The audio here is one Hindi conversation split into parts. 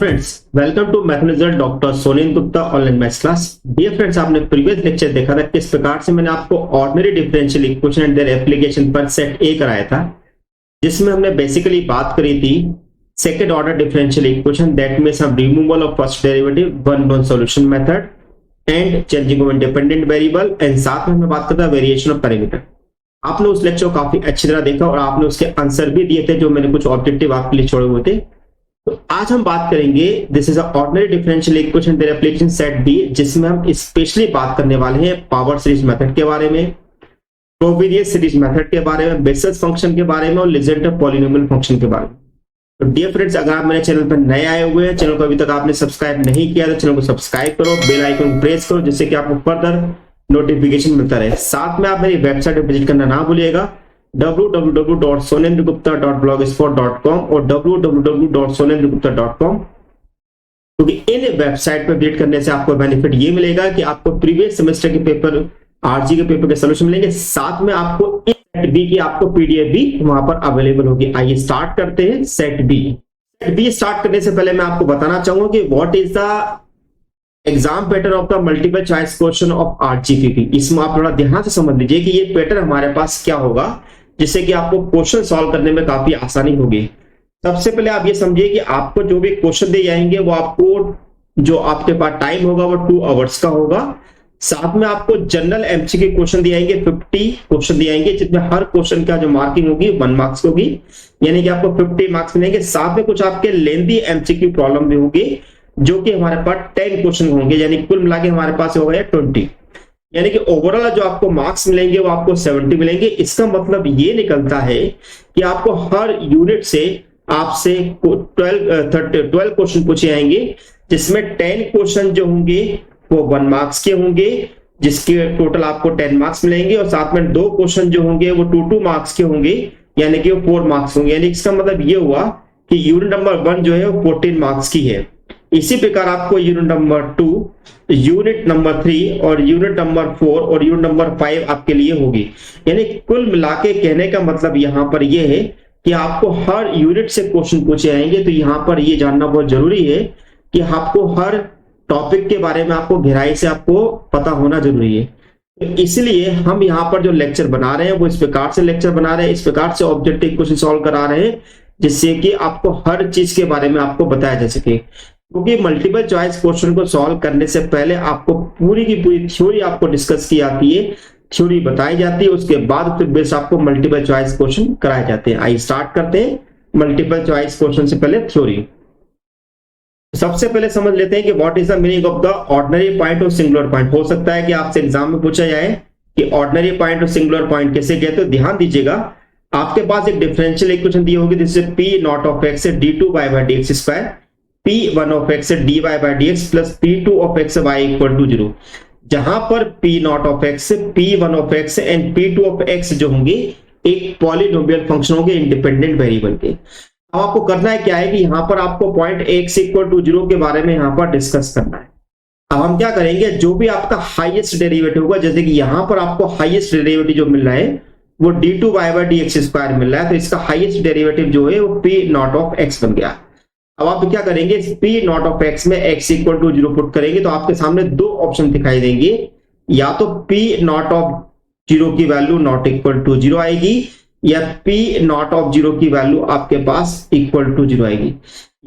Friends, welcome to mathematics doctor Sonen Gupta online maths class. Dear friends, आपने प्रीवियस लेक्चर देखा था किस प्रकार से मैंने आपको ordinary differential equation and their application पर सेट ए कराया था, जिसमें हमने बेसिकली बात करी थी second order differential equation, that means हम removal of first derivative, one known solution method and changing of independent variable, and साथ में हमने बात करता वेरिएशन ऑफ पैरामीटर। आपने उस लेक्चर को काफी अच्छी तरह देखा और आपने उसके आंसर भी दिए थे, जो मैंने कुछ ऑब्जेक्टिव आपके लिए छोड़े हुए थे। तो आज हम बात करेंगे this is ordinary differential equation their application set B, जिसमें हम स्पेशली बात करने वाले हैं पावर सीरीज मेथड के बारे में, फ्रोबेनियस सीरीज मेथड के बारे में, बेसेल फंक्शन के बारे में और लीजेंडर पॉलिनोमियल फंक्शन के बारे में। तो डियर फ्रेंड्स, अगर आप मेरे चैनल पर नए आए हुए हैं, चैनल को अभी तक आपने सब्सक्राइब नहीं किया तो चैनल को सब्सक्राइब करो, बेल आइकन प्रेस करो, जिससे कि आपको फर्दर नोटिफिकेशन मिलता रहे। साथ में आप मेरी वेबसाइट पर विजिट करना ना भूलिएगा, www.sonendragupta.blogspot.com और www.sonendragupta.com, क्योंकि इन वेबसाइट पर विजिट करने से आपको बेनिफिट ये मिलेगा कि आपको प्रीवियस सेमेस्टर के पेपर, आरजी के पेपर के सॉल्यूशन मिलेंगे, साथ में आपको सेट बी की आपको पीडीएफ भी वहां पर अवेलेबल होगी। आइए स्टार्ट करते हैं set B. Set B start करने से पहले मैं आपको बताना चाहूंगा कि what is the exam pattern of the multiple choice question of RGPV. इसमें आप थोड़ा ध्यान से समझ लीजिए कि ये पैटर्न हमारे पास क्या होगा, जिससे कि आपको क्वेश्चन सॉल्व करने में काफी आसानी होगी। सबसे पहले आप ये समझिए कि आपको जो भी क्वेश्चन दिए जाएंगे वो आपको, जो आपके पास टाइम होगा वो 2 आवर्स का होगा। साथ में आपको जनरल एमसीक्यू क्वेश्चन दिए जाएंगे, 50 क्वेश्चन दिए जाएंगे, जिसमें हर क्वेश्चन का जो मार्किंग होगी 1 मार्क्स होगी, यानी कि आपको 50 मार्क्स मिलेंगे। साथ में कुछ आपके लेंथी एमसीक्यू प्रॉब्लम भी होगी, जो कि हमारे पास 10 क्वेश्चन होंगे, यानी कुल मिला के हमारे पास हो गया 20, यानी कि ओवरऑल जो आपको मार्क्स मिलेंगे वो आपको 70 मिलेंगे। इसका मतलब ये निकलता है कि आपको हर यूनिट से आपसे 12 क्वेश्चन पूछे जाएंगे, जिसमें 10 क्वेश्चन जो होंगे वो 1 मार्क्स के होंगे, जिसके टोटल आपको 10 मार्क्स मिलेंगे, और साथ में 2 क्वेश्चन जो होंगे वो 2 मार्क्स के होंगे, यानी कि वो 4 मार्क्स होंगे। यानी इसका मतलब ये हुआ कि यूनिट नंबर 1 जो है वो 14 मार्क्स की है। इसी प्रकार आपको यूनिट नंबर 2, यूनिट नंबर 3 और यूनिट नंबर 4 और यूनिट नंबर 5 आपके लिए होगी। यानी कुल मिलाके कहने का मतलब यहां पर यह है कि आपको हर यूनिट से क्वेश्चन पूछे जाएंगे। तो यहां पर यह जानना बहुत जरूरी है कि आपको हर टॉपिक के बारे में आपको गहराई से आपको पता होना जरूरी है। तो इसलिए हम यहाँ पर जो लेक्चर बना रहे हैं वो इस प्रकार से लेक्चर बना रहे हैं, इस प्रकार से ऑब्जेक्टिव क्वेश्चन सॉल्व करा रहे हैं, जिससे कि आपको हर चीज के बारे में आपको बताया जा सके। क्योंकि मल्टीपल चॉइस क्वेश्चन को सॉल्व करने से पहले आपको पूरी की पूरी थ्योरी आपको डिस्कस की जाती है, थ्योरी बताई जाती है, उसके बाद फिर बेस आपको मल्टीपल चॉइस क्वेश्चन कराए जाते हैं। आइए स्टार्ट करते हैं मल्टीपल चॉइस क्वेश्चन से पहले थ्योरी। सबसे पहले समझ लेते हैं कि what is the meaning of the ordinary point और सिंगुलर पॉइंट। हो सकता है कि आपसे एग्जाम में पूछा जाए कि ऑर्डिनरी पॉइंट और सिंगुलर पॉइंट कैसे कहते हो। ध्यान दीजिएगा, आपके पास एक डिफरेंशियल इक्वेशन दी होगी, जिससे P naught of x d two y by d x square, P1 of x dy by dx plus P2 of x y equal to 0, जहां पर P not of x, P1 of x and P2 of x जो होंगे एक पॉलिनोमियल फंक्शन होंगे इंडिपेंडेंट वेरिएबल के। अब आपको करना है क्या है कि यहां पर आपको पॉइंट x इक्वल टू 0 के बारे में यहां पर डिस्कस करना है। अब हम क्या करेंगे, जो भी आपका हाईएस्ट डेरिवेटिव होगा, जैसे कि यहां पर आपको हाईएस्ट डेरिवेटिव जो मिल रहा है वो d2 y by dx square मिल रहा है, तो इसका हाईएस्ट डेरिवेटिव जो है वो P नॉट ऑफ x बन गया। अब आप क्या करेंगे, P नॉट ऑफ x में x इक्वल टू 0 पुट करेंगे, तो आपके सामने 2 ऑप्शन दिखाई देंगे, या तो P नॉट ऑफ 0 की वैल्यू नॉट इक्वल टू 0 आएगी, या P नॉट ऑफ 0 की वैल्यू आपके पास इक्वल टू 0 आएगी।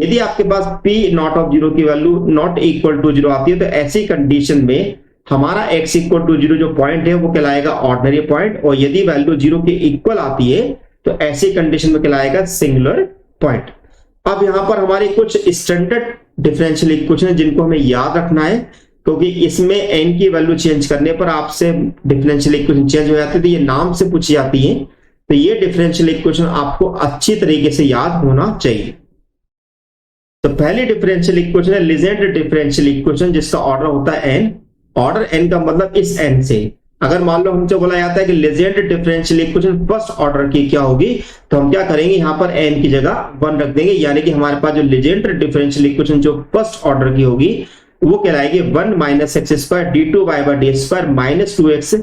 यदि आपके पास P नॉट ऑफ 0 की वैल्यू नॉट इक्वल टू 0 आती है, तो ऐसी कंडीशन में हमारा x इक्वल टू 0 जो पॉइंट है वो कहलाएगा ऑर्डिनरी पॉइंट, और यदि वैल्यू 0 के इक्वल आती है तो ऐसी कंडीशन में कहलाएगा सिंगुलर पॉइंट। अब यहां पर हमारी कुछ स्टैंडर्ड डिफरेंशियल इक्वेशन है जिनको हमें याद रखना है, क्योंकि इसमें n की वैल्यू चेंज करने पर आपसे डिफरेंशियल इक्वेशन चेंज हो जाती है, तो ये नाम से पूछी जाती है। तो ये डिफरेंशियल इक्वेशन आपको अच्छी तरीके से याद होना चाहिए। तो पहली डिफरेंशियल इक्वेशन है लीजेंडर डिफरेंशियल इक्वेशन, जिसका ऑर्डर होता है n। ऑर्डर n का मतलब इस n से, अगर मान लो हमसे बोला जाता है कि Legender differential equation first order की क्या होगी, तो हम क्या करेंगे, यहां पर n की जगह 1 रख देंगे, यानी कि हमारे पास जो लीजेंडर डिफरेंशियल इक्वेशन जो फर्स्ट ऑर्डर की होगी वो कहलाएगी 1 minus x square d two y by d square minus 2x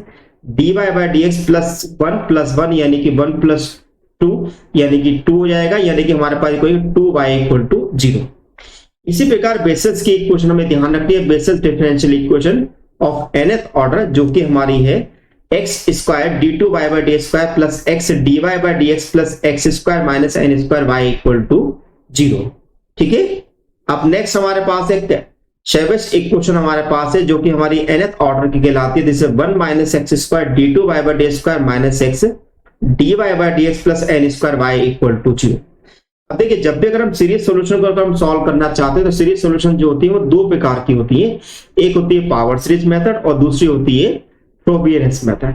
d y by d x plus 1 plus 1, यानी कि 1 प्लस 2 यानी कि 2 हो जाएगा, यानी कि हमारे पास कोई 2y इक्वल टू 0। इसी प्रकार बेसेल्स की इक्वेशन हमें ध्यान रखनी है, Bessel's differential equation of nth order, जो कि हमारी है x square d two y by d square plus x d y by d x plus x square minus n square y equal to 0। ठीक है, अब नेक्स्ट हमारे पास एक शेबेस्ट इक्वेशन हमारे पास है, जो कि हमारी nth ऑर्डर की कहलाती है, जिसे 1 minus x square d two y by d square minus x d y by d x plus n square y equal to 0। अब देखिए, जब भी अगर हम सीरीज सॉल्यूशन को अगर हम सॉल्व करना चाहते हैं तो सीरीज सॉल्यूशन जो होती है वो दो प्रकार की होती है, एक होती है पावर सीरीज मेथड और दूसरी होती है Frobenius method.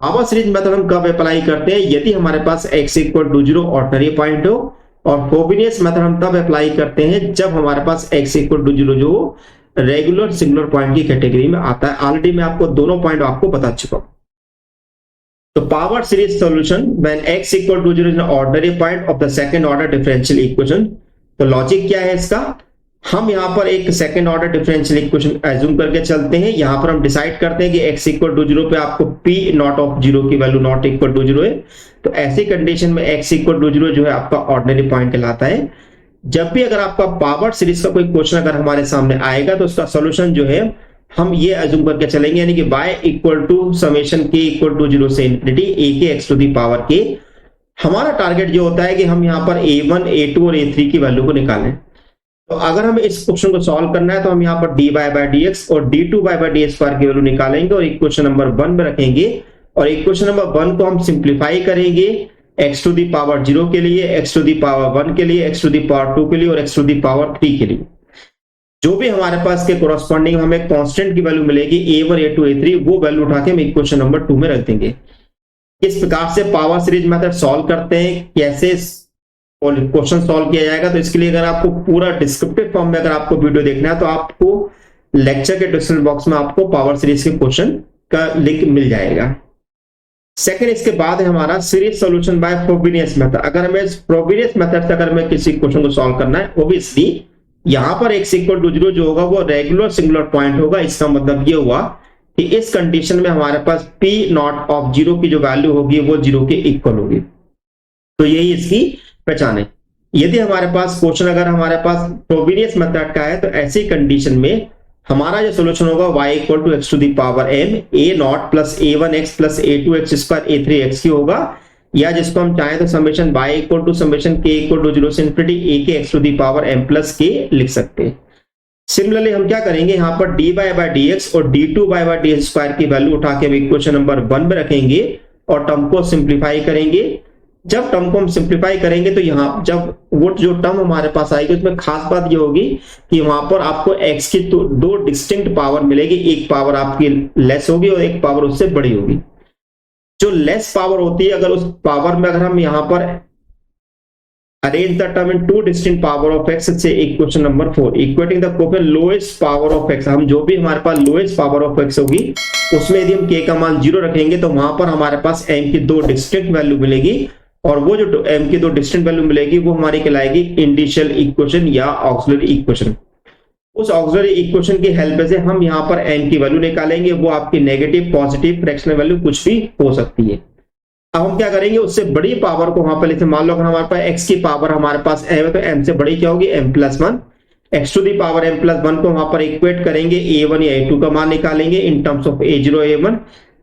Power series method हम कब अप्लाई करते हैं, यदि हमारे पास x equal to 0 ordinary point हो, और फ्रोबियस मेथड हम तब अप्लाई करते हैं जब हमारे पास x इक्वल टू 0 जो रेगुलर सिंगुलर पॉइंट की कैटेगरी में आता है। ऑलरेडी मैं आपको दोनों पॉइंट आपको बता चुका हूं। तो power series solution when x equal to 0 is an ordinary point of the second order differential equation. तो लॉजिक क्या है इसका, हम यहां पर एक second order differential equation assume करके चलते हैं। यहां पर हम डिसाइड करते हैं कि x इक्वल टू 0 पे आपको p नॉट ऑफ 0 की वैल्यू नॉट इक्वल टू 0 है। तो ऐसी कंडीशन में x इक्वल टू 0 जो है आपका ऑर्डिनरी पॉइंट कहलाता है। जब भी अगर आपका पावर सीरीज का कोई क्वेश्चन अगर हमारे सामने आएगा तो उसका सोल्यूशन जो है हम ये एज्यूम करके चलेंगे, यानी कि y equal to summation k equal to 0 से इंफिनिटी a के x to the power k। हमारा टारगेट जो होता है कि हम यहाँ पर a1 a2 और a3 की वैल्यू को निकालें। तो अगर हमें इस क्वेश्चन को सॉल्व करना है तो हम यहाँ पर dy बाई dx और d2 बाई डी स्क्वायर की वैल्यू निकालेंगे और इक्वेशन नंबर 1 में रखेंगे, और इक्वेशन नंबर 1 को हम सिंप्लीफाई करेंगे x टू दी पावर 0 के लिए, x टू दी पावर 1 के लिए, x टू दी पावर 2 के लिए और x टू दी पावर 3 के लिए। जो भी हमारे पास के कोरस्पॉन्डिंग हमें कांस्टेंट की वैल्यू मिलेगी a1 a2 a3, वो वैल्यू उठा के हम इक्वेशन नंबर 2 में रख देंगे। इस प्रकार से पावर सीरीज मेथड सॉल्व करते हैं। कैसे क्वेश्चन सॉल्व किया जाएगा, तो इसके लिए अगर आपको पूरा डिस्क्रिप्टिव फॉर्म में अगर आपको वीडियो देखना है तो आपको लेक्चर के डिस्क्रिप्शन बॉक्स में आपको पावर सीरीज के क्वेश्चन का लिंक मिल जाएगा। सेकंड, इसके बाद है हमारा series solution bye Frobenius method. अगर हमें फ्रोबिनियस मेथड से अगर हमें किसी क्वेश्चन को सॉल्व करना है, ओब्वियसली यहां पर x इक्वल टू 0 जो होगा वो रेगुलर सिंगुलर पॉइंट होगा। इसका मतलब ये हुआ कि इस कंडीशन में हमारे पास p नॉट ऑफ 0 की जो वैल्यू होगी वो 0 के इक्वल होगी। तो यही इसकी पहचान है। यदि हमारे पास क्वेश्चन अगर हमारे पास फ्रोबिनियस मेथड का है तो ऐसी कंडीशन में हमारा जो सोल्यूशन होगा y equal to x to the power m a naught plus a1x plus a2x square a3x की होगा, या जिसको हम चाहें तो summation y equal to summation k equal to 0 से इंफिनिटी a के x to the power m plus k लिख सकते हैं। सिमिलरली हम क्या करेंगे, यहाँ पर dy बाई dx और d2 बाई डी स्क्वायर की वैल्यू उठा के इक्वेशन नंबर 1 में रखेंगे और टर्म को सिंप्लीफाई करेंगे। जब टर्म को हम सिंप्लीफाई करेंगे तो यहाँ जब वो जो टर्म हमारे पास आएगी उसमें खास बात ये होगी कि वहां पर आपको x की तो दो डिस्टिंक्ट पावर मिलेगी, एक पावर आपकी लेस होगी और एक पावर उससे बड़ी होगी। जो लेस पावर होती है, अगर उस पावर में अगर हम यहाँ पर arrange the term in two distinct power of x से equation number 4 equating the coefficient lowest power of x, हम जो भी हमारे पास लोएस्ट पावर ऑफ x होगी उसमें यदि हम k का मान 0 रखेंगे तो वहां पर हमारे पास m की दो डिस्टिंक्ट वैल्यू मिलेगी, और वो जो m की दो डिस्टिंक्ट वैल्यू मिलेगी वो हमारी कहलाएगी इंडिशियल इक्वेशन या ऑक्सिलरी इक्वेशन। उस ऑक्सिलरी इक्वेशन की हेल्प से हम यहाँ पर m की वैल्यू निकालेंगे, वो आपकी नेगेटिव पॉजिटिव फ्रैक्शनल वैल्यू कुछ भी हो सकती है। अब हम क्या करेंगे, उससे बड़ी पावर को वहां पर लिखते, मान लो अगर हमारे पास x की पावर हमारे पास m है तो m से बड़ी क्या होगी m plus 1, x to the power m plus 1 को वहां पर इक्वेट करेंगे, a1 या a2 का मान निकालेंगे इन टर्म्स ऑफ a0 a1,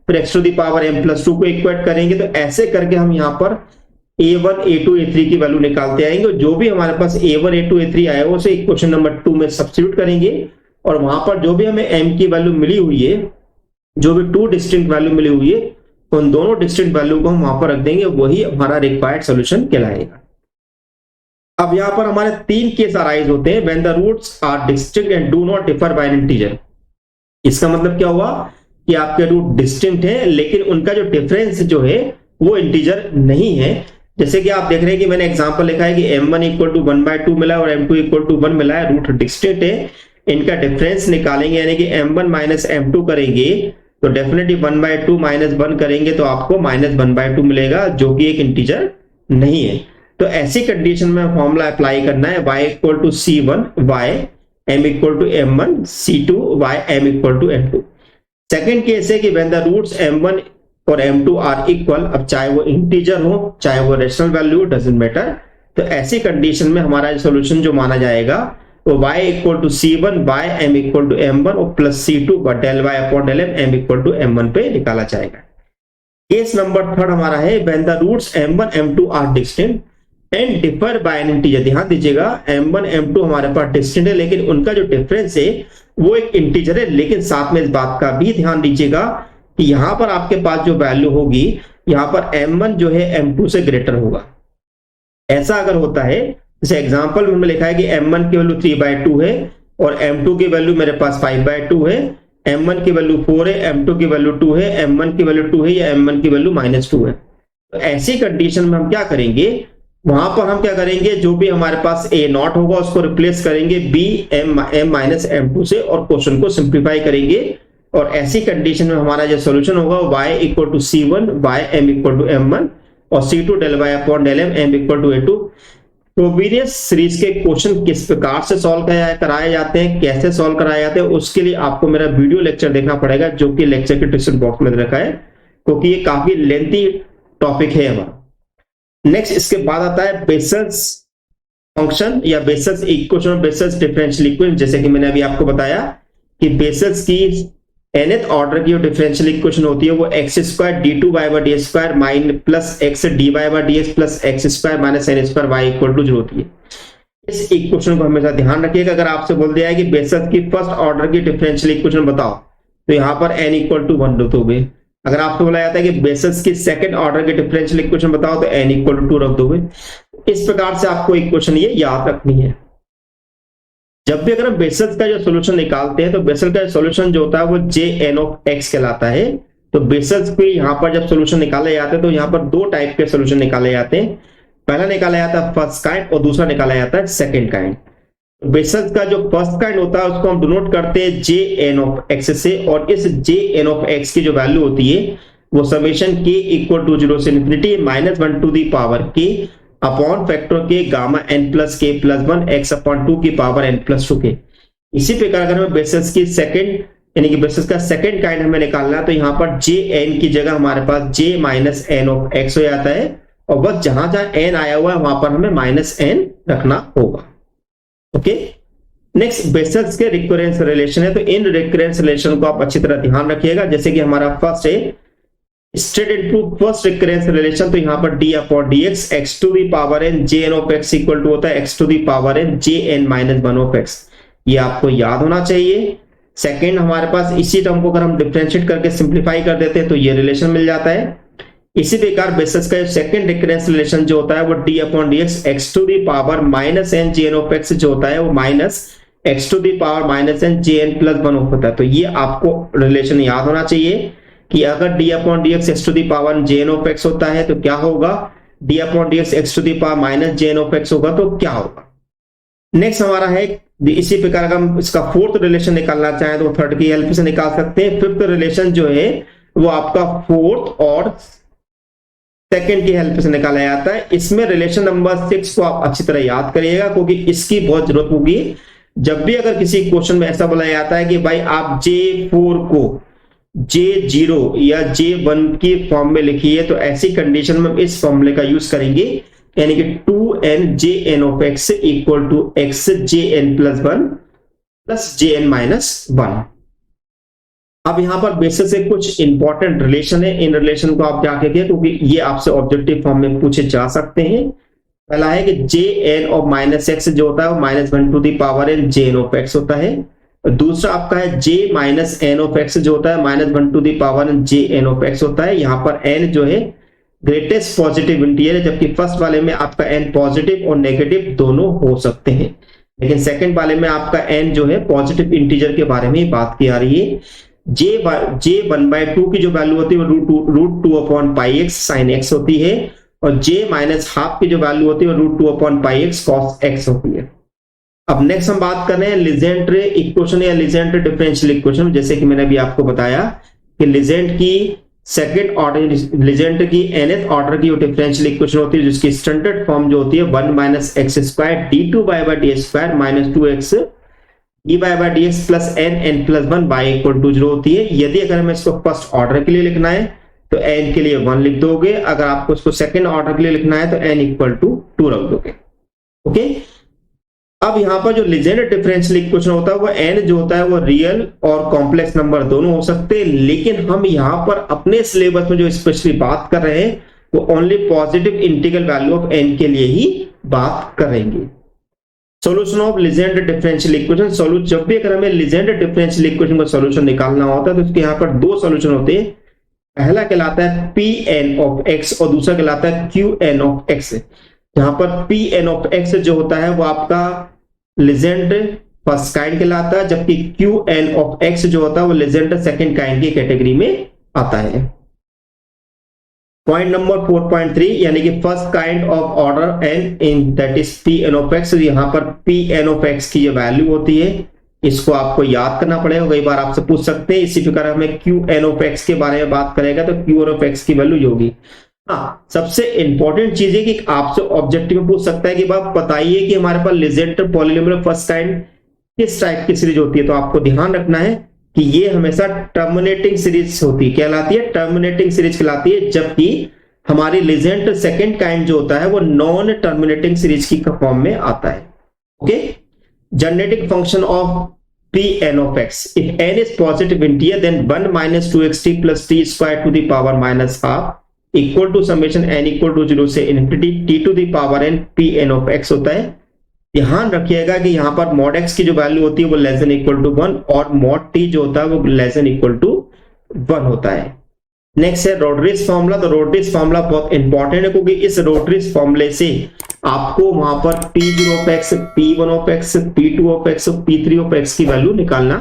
फिर x to the power m plus 2 को इक्वेट करेंगे। तो ऐसे करके हम यहाँ पर a1 a2 a3 की वैल्यू निकालते आएंगे, जो भी हमारे पास a1 a2 a3 आया उसे इक्वेशन नंबर 2 में सब्स्टिट्यूट करेंगे, और वहां पर जो भी हमें m की वैल्यू मिली हुई है, जो भी टू डिस्टिंक्ट वैल्यू मिली हुई है, उन दोनों डिस्टिंक्ट वैल्यू को हम वहां पर रख देंगे, वही हमारा रिक्वायर्ड सॉल्यूशन कहलाएगा। अब यहां पर हमारे तीन केस अराइज होते हैं, when the roots are distinct and do not differ by an integer. इसका मतलब क्या हुआ कि आपके रूट डिस्टिंक्ट है लेकिन उनका जो डिफरेंस जो है वो इंटीजर नहीं है। जैसे कि आप देख रहे हैं कि मैंने एग्जांपल लिखा है कि m1 इक्वल टू 1/2 मिला और m2 इक्वल टू 1 मिला है, रूट डिस्टिंक्ट है, इनका डिफरेंस निकालेंगे यानी कि m1 माइनस m2 करेंगे तो डेफिनेटली 1/2 माइनस 1 करेंगे तो आपको माइनस 1/2 मिलेगा, जो कि एक इंटीजर नहीं है। तो ऐसी कंडीशन में फॉर्मूला अप्लाई करना है, y equal to c1 y m equal to m1 c2 y m equal to m2। Second case है कि व्हेन द रूट्स m1 और m2 आर इक्वल, अब चाहे वो इंटीजर हो चाहे वो रेशनल वैल्यू डजंट मैटर, तो ऐसी कंडीशन में हमारा सॉल्यूशन जो माना जाएगा वो y equal to C1 by m equal to M1 और plus C2 del y upon del m equal to M1 पे निकाला जाएगा। केस नंबर थर्ड हमारा है when the roots M1 M2 are distinct and differ by an integer. ध्यान दीजिएगा M1 M2 हमारे पास डिस्टिंक्ट है, लेकिन उनका जो डिफरेंस है वो एक इंटीजर है। लेकिन साथ में इस बात का भी ध्यान दीजिएगा कि यहां पर आपके पास जो वैल्यू होगी, यहां पर M1 जो है M2 से ग्रेटर होगा। ऐसा अगर होता है, जैसे एग्जांपल में लिखा है कि M1 की वैल्यू 3/2 है और M2 की वैल्यू मेरे पास 5/2 है, M1 की वैल्यू 4 है, M2 की वैल्यू 2 है, M1 की वैल्यू 2 है या M1 की वैल्यू -2 है, तो ऐसी कंडीशन में हम क्या करेंगे, वहां पर हम क्या करेंगे, जो भी हमारे पास A नॉट होगा उसको रिप्लेस करेंगे B M-2 से और क्वेश्चन को सिंप्लीफाई करेंगे। और ऐसी कंडीशन में हमारा जो सोल्यूशन होगा y equal to C1 by m equal to M1 और C2 del y upon del m equal to A2। Frobenius series के क्वेश्चन किस प्रकार से सॉल्व कराए जाते हैं, कैसे सॉल्व कराए जाते हैं, उसके लिए आपको मेरा वीडियो लेक्चर देखना पड़ेगा, जो कि लेक्चर के डिस्क्रिप्शन बॉक्स में रखा है, क्योंकि ये काफी लेंथी टॉपिक है हमारा। नेक्स्ट इसके बाद आता है बेसल्स फंक्शन या बेसल्स इक्वेशन और बेसल्स डिफरेंशियल इक्वेशन। जैसे कि मैंने अभी आपको बताया कि बेसल्स की nth ऑर्डर की जो डिफरेंशियल इक्वेशन होती है वो x² d2y/d² minus plus x dy/dx plus x² minus n² y equal to 0 होती है। इस इक्वेशन को हमेशा ध्यान रखिएगा। अगर आपसे बोल दिया है कि बेसल्स की फर्स्ट ऑर्डर की डिफरेंशियल इक्वेशन बताओ, तो यहाँ पर n इक्वल टू 1 रखोगे। अगर आपको बोला जाता है कि बेसल्स की सेकंड ऑर्डर की डिफरेंशियल इक्वेशन बताओ, तो n इक्वल टू 2 रख दोगे। इस प्रकार से आपको इक्वेशन ये याद रखनी है। जब भी अगर हम बेसल्स का जो सॉल्यूशन निकालते हैं, तो बेसल का सॉल्यूशन जो होता है वो Jn ऑफ x कहलाता है। तो बेसल्स पे यहाँ पर जब सॉल्यूशन निकाले जाते हैं, तो यहाँ पर दो टाइप के सॉल्यूशन निकाले जाते हैं। पहला निकाला जाता है फर्स्ट काइंड और दूसरा निकाला जाता है सेकंड काइंड। बेसल्स का जो फर्स्ट काइंड होता है उसको हम डिनोट करते हैं Jn ऑफ x से, और इस Jn ऑफ x की जो वैल्यू होती है वो समेशन k इक्वल टू 0 से infinity -1 to the power k upon factor के gamma n plus k plus 1 x upon 2 की पावर n प्लस 2 के। इसी प्रकार अगर हमें बेसल्स की सेकंड यानी कि बेसल्स का सेकंड काइंड हमें निकालना है, तो यहाँ पर Jn की जगह हमारे पास j minus n of x हो जाता है, और बस जहां जहां n आया हुआ है वहां पर हमें -n रखना होगा। ओके, नेक्स्ट बेसल्स के रिकरेंस रिलेशन है। तो इन रिकरेंस रिलेशन को आप अच्छी तरह ध्यान रखिएगा। जैसे कि हमारा फर्स्ट है straight into first recurrence relation, तो यहाँ पर d upon dx x to the power n jn of x equal to होता है x to the power n jn minus 1 of x। ये आपको याद होना चाहिए। सेकंड हमारे पास इसी टर्म को अगर हम डिफरेंशिएट करके सिंप्लीफाई कर देते हैं तो ये रिलेशन मिल जाता है। इसी प्रकार बेसल्स का सेकंड रिकरेंस रिलेशन जो होता है वो d upon dx x to the power minus n jn of x जो होता है वो minus x to the power minus n jn plus 1 of होता है। तो ये आपको रिलेशन याद होना चाहिए कि अगर d upon dx x to the power jn of x होता है तो क्या होगा, d upon dx x to the power minus jn of x होगा तो क्या होगा। नेक्स्ट हमारा है इसी प्रकार अगर हम इसका फोर्थ रिलेशन निकालना चाहें तो थर्ड की हेल्प से निकाल सकते हैं। फिफ्थ रिलेशन जो है वो आपका फोर्थ और सेकंड की हेल्प से निकाला जाता है। इसमें रिलेशन नंबर 6 को आप अच्छी तरह याद करिएगा, क्योंकि इसकी बहुत जरूरत होगी। जब भी अगर किसी क्वेश्चन में ऐसा बोला जाता है कि भाई आप J4 को J0 या J1 की फॉर्म में लिखिए, तो ऐसी कंडीशन में इस फॉर्मूले का यूज करेंगे, यानी कि 2n Jn of x equal to x Jn plus 1 plus Jn minus 1। अब यहां पर बेसिस से कुछ इंपॉर्टेंट रिलेशन है, इन रिलेशन को आप क्या कहते हैं, क्योंकि ये आपसे ऑब्जेक्टिव फॉर्म में पूछे जा सकते हैं। पहला है कि Jn ऑफ माइनस x जो होता है वो -1 to the power n Jn of x होता है। दूसरा आपका है J minus n of x जो होता है -1 to the power n Jn of x होता है। यहाँ पर n जो है ग्रेटेस्ट पॉजिटिव इंटीजर है, जबकि फर्स्ट वाले में आपका n पॉजिटिव और नेगेटिव दोनों हो सकते हैं, लेकिन सेकंड वाले में आपका n जो है पॉजिटिव इंटीजर के बारे में बात की आ रही है। J1/2 की जो वैल्यू होती है वो √2 upon pi x sine x होती है, और J माइनस हाफ की जो वैल्यू होती है वो √2 upon pi x cos x होती है। अब नेक्स्ट हम बात कर रहे हैं लीजेंड्रे इक्वेशन या लीजेंड्रे डिफरेंशियल इक्वेशन। जैसे कि मैंने अभी आपको बताया कि लीजेंड की सेकंड ऑर्डर लीजेंड्रे की nth ऑर्डर की डिफरेंशियल इक्वेशन होती है, जिसकी स्टैंडर्ड फॉर्म जो होती है 1 minus x square d2y/d² minus 2x dy/dx plus n plus 1 y equal to 0 होती है। यदि अगर हमें इसको फर्स्ट ऑर्डर के लिए लिखना है तो n के लिए 1 लिख दोगे, अगर आपको इसको सेकंड ऑर्डर के लिए लिखना है तो n इक्वल टू 2 रख दोगे। ओके, अब यहाँ पर जो लीजेंड डिफरेंशियल इक्वेशन होता है वो n जो होता है वो रियल और कॉम्प्लेक्स नंबर दोनों हो सकते हैं, लेकिन हम यहाँ पर अपने सिलेबस में जो स्पेशली बात कर रहे हैं वो only positive integral value of n के लिए ही बात करेंगे। Solution of legend differential equation. Solution जब भी अगर हमें लीजेंड डिफरेंशियल इक्वेशन का सॉल्यूशन निकालना होता है तो उसके यहाँ पर दो सॉल्यूशन होते हैं। पहला कहलाता है Pn ऑफ x और दूसरा कहलाता है Qn ऑफ x। जहां पर Pn ऑफ x जो होता है वो आपका लीजेंड फर्स्ट काइंड कहलाता है, जबकि Qn ऑफ x जो होता है वो लीजेंड सेकंड काइंड की कैटेगरी में आता है। पॉइंट नंबर 4.3 यानी कि first kind of order n in that is Pn of x। यहाँ पर Pn ऑफ x की जो वैल्यू होती है इसको आपको याद करना पड़ेगा, कई बार आपसे पूछ सकते हैं। इसी प्रकार हमें Qn ऑफ x के बारे में बात करेगा तो Qn ऑफ x की वैल्यू ये होगी। हाँ, सबसे इंपॉर्टेंट चीज है कि आपसे ऑब्जेक्टिव में पूछ सकता है कि आप बताइए कि हमारे पास लीजेंड पॉलिनोमियल फर्स्ट काइंड किस टाइप की सीरीज होती है। तो आपको ध्यान रखना है कि ये हमेशा टर्मिनेटिंग सीरीज होती है, कहलाती है टर्मिनेटिंग सीरीज कहलाती है, जबकि हमारी लीजेंड सेकंड काइंड जो होता है वो नॉन टर्मिनेटिंग सीरीज की फॉर्म में आता है। Okay, generating function of Pn of x. If n is positive integer, then 1 minus 2xt plus t square to the power minus half equal to summation n equal to 0 से infinity t to the power n Pn of x होता है। ध्यान रखिएगा कि यहाँ पर mod x की जो वैल्यू होती है वो लेस देन इक्वल टू 1 और mod t जो होता है वो लेस देन इक्वल टू 1 होता है। नेक्स्ट है रोड्रिग्स फॉर्मूला। तो रोड्रिग्स फॉर्मूला बहुत इंपॉर्टेंट है क्योंकि इस रोड्रिग्स फॉर्मूले से आपको वहां पर P0 of x, P1 of x, P2 of x और P3 ऑफ x की वैल्यू निकालना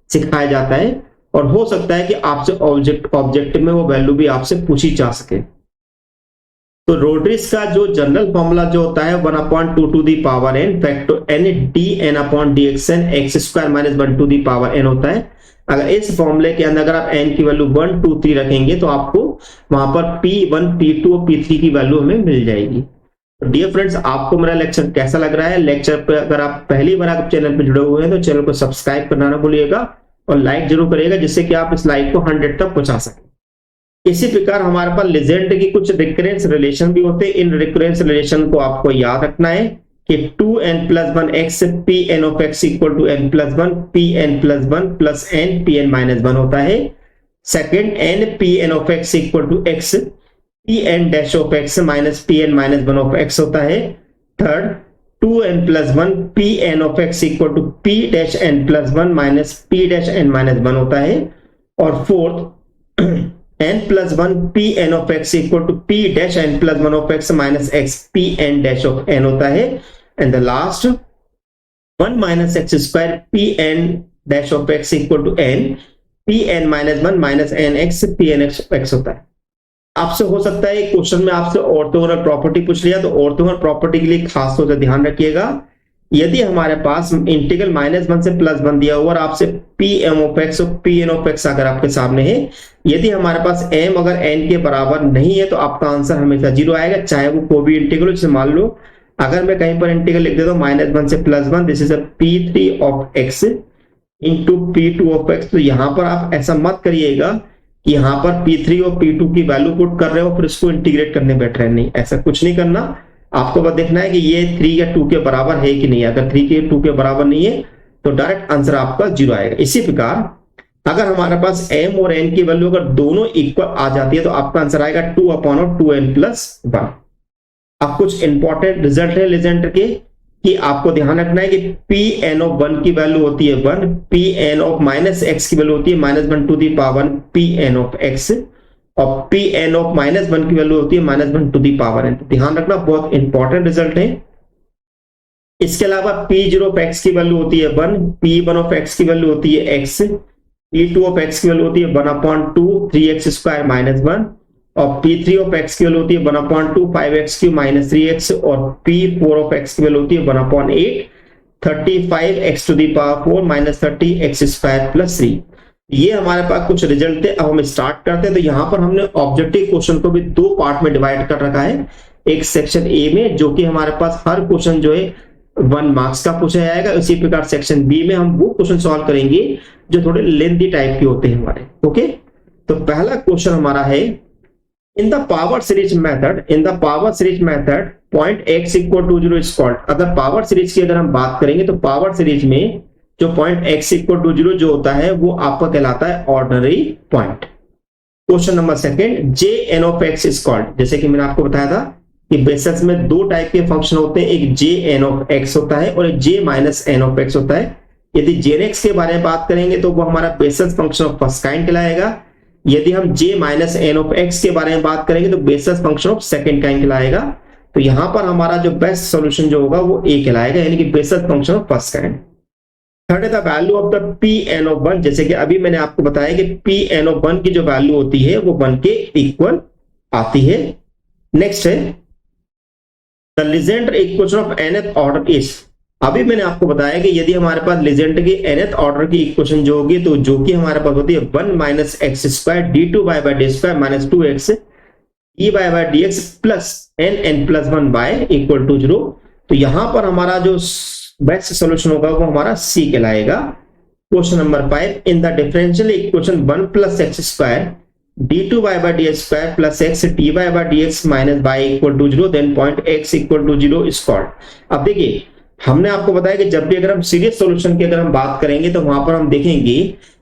सिखाया जाता है, और हो सकता है कि आपसे ऑब्जेक्टिव में वो वैल्यू भी आपसे पूछी जा सके। तो रोड्रिग्स का जो जनरल फॉर्मूला जो होता है 1/2 to the power n factor n dn अपॉन dxn x square minus 1 to the power n होता है। अगर इस फॉर्मूले के अंदर अगर आप n की वैल्यू 1, 2, 3 रखेंगे तो आपको वहां पर P1, P2 और P3 की वैल्यू हमें मिल जाएगी। तो डियर फ्रेंड्स, आपको मेरा लेक्चर कैसा लग रहा है? लेक्चर पे अगर आप पहली बार आप चैनल पे जुड़े हुए हैं तो चैनल को सब्सक्राइब करना ना भूलिएगा और लाइक जरूर करिएगा, जिससे कि आप इस लाइक को 100 तक पहुंचा सकें। इसी प्रकार हमारे पास लीजेंड की कुछ रिकरेंस रिलेशन भी होते हैं। इन रिकरेंस रिलेशन को आपको याद रखना है कि 2n+1 x Pn of x equal to n+1 Pn+1 plus n Pn-1 होता है। Second n Pn of x equal to x Pn dash of x minus Pn-1 of x होता है। Third 2n+1 Pn of x equal to P dash n+1 minus P dash n-1 होता है। और fourth n+1 Pn of x equal to P dash n+1 of x minus x Pn dash of n होता है। And the last 1 minus x square Pn dash of x equal to n Pn-1 minus nx Pn x होता है। आपसे हो सकता है क्वेश्चन में आपसे ऑर्थोगोनल प्रॉपर्टी पूछ लिया, तो ऑर्थोगोनल प्रॉपर्टी के लिए खास तौर से ध्यान रखिएगा। यदि हमारे पास इंटीग्रल -1 से +1 दिया हुआ और आपसे Pm ऑफ x और Pn ऑफ x अगर आपके सामने है, यदि हमारे पास m अगर n के बराबर नहीं है तो आपका आंसर हमेशा 0 आएगा, चाहे वो कोई भी इंटीग्रल। जैसे मान लो अगर मैं कहीं पर इंटीग्रल लिख देता हूँ -1 से +1, this is P3 of x into P2 of x, तो यहाँ पर आप ऐसा मत करिएगा कि यहाँ पर P3 और P2 की वैल्यू पुट कर रहे हो फिर इसको इंटीग्रेट करने बैठ रहे हैं। नहीं, ऐसा कुछ नहीं करना। आपको बस देखना है कि ये 3 या 2 के बराबर है कि नहीं। अगर 3 के 2 के बराबर नहीं है तो डायरेक्ट आंसर आपका 0 आएगा। इसी प्रकार अगर हमारे पास m और n की वैल्यू अगर दोनों इक्वल आ जाती है तो आपका आंसर आएगा 2/2n+1। अब कुछ इंपॉर्टेंट रिजल्ट है लीजेंड के कि आपको ध्यान रखना है कि Pn ऑफ 1 की वैल्यू होती है 1, Pn ऑफ -x की वैल्यू होती है -1 to the power Pn of x, और Pn ऑफ -1 की वैल्यू होती है -1 टू दी पावर n। ध्यान रखना, बहुत इंपॉर्टेंट रिजल्ट है। इसके अलावा P0 ऑफ x की वैल्यू होती है 1, P1 ऑफ x की वैल्यू होती है x, P2 ऑफ x की वैल्यू होती है 1/2 3x स्क्वायर -1, और P3 ऑफ x की वैल्यू होती है 1/2 5x³ - 3x, और P4 ऑफ x की वैल्यू होती है 1/8 35x to the power 4 - 30x square plus 3। ये हमारे पास कुछ रिजल्ट थे। अब हम स्टार्ट करते हैं। तो यहाँ पर हमने ऑब्जेक्टिव क्वेश्चन को भी 2 पार्ट में डिवाइड कर रखा है। एक सेक्शन ए में जो कि हमारे पास हर क्वेश्चन जो है 1 मार्क्स का पूछा जाएगा, उसी प्रकार सेक्शन बी में हम वो क्वेश्चन सॉल्व करेंगे जो थोड़े लेंथी टाइप के होते हैं हमारे। ओके, तो पहला क्वेश्चन हमारा है in the power series method point x equal to 0 is called. अगर पावर सीरीज की अगर हम बात करेंगे तो पावर सीरीज में जो पॉइंट x इक्वल टू 0 जो होता है वो आपका कहलाता है ordinary point. Question number second, J n of x is called. जैसे कि मैंने आपको बताया था कि बेसिस में दो टाइप के फंक्शन होते हैं, एक जे एन ऑफ एक्स होता है और एक जे माइनस एन ऑफ एक्स होता है। यदि जेन एक्स के बारे में बात करेंगे तो वो हमारा basis function of first kind कहलाएगा। यदि हम जे माइनस एन ऑफ एक्स के बारे में बात करेंगे तो basis function of second kind कहलाएगा। तो यहां पर हमारा जो बेस्ट सॉल्यूशन जो होगा वो ए कहलाएगा, यानी कि Bessel function of first kind. Third है the value of the P N of 1। जैसे कि अभी मैंने आपको बताया कि पी एन ऑफ 1 की जो वैल्यू होती है वो 1 के इक्वल आती है। नेक्स्ट है the Legender equation of nth order is. अभी मैंने आपको बताया कि यदि हमारे पास लीजेंडर की nth ऑर्डर की इक्वेशन जो होगी तो जो कि हमारे पास होती है 1 minus x square d two y by d square minus 2x d y by d x plus n plus 1 by equal to 0। तो यहां पर हमारा जो बेस्ट सॉल्यूशन होगा वो हमारा सी कहलाएगा। Question number 5, in the differential equation 1 plus x square d two y by d square plus x d y by d x minus y equal to 0 then point x equal to 0 is called. अब देखिए हमने आपको बताया कि जब भी अगर हम सीरीज सॉल्यूशन की अगर हम बात करेंगे तो वहां पर हम देखेंगे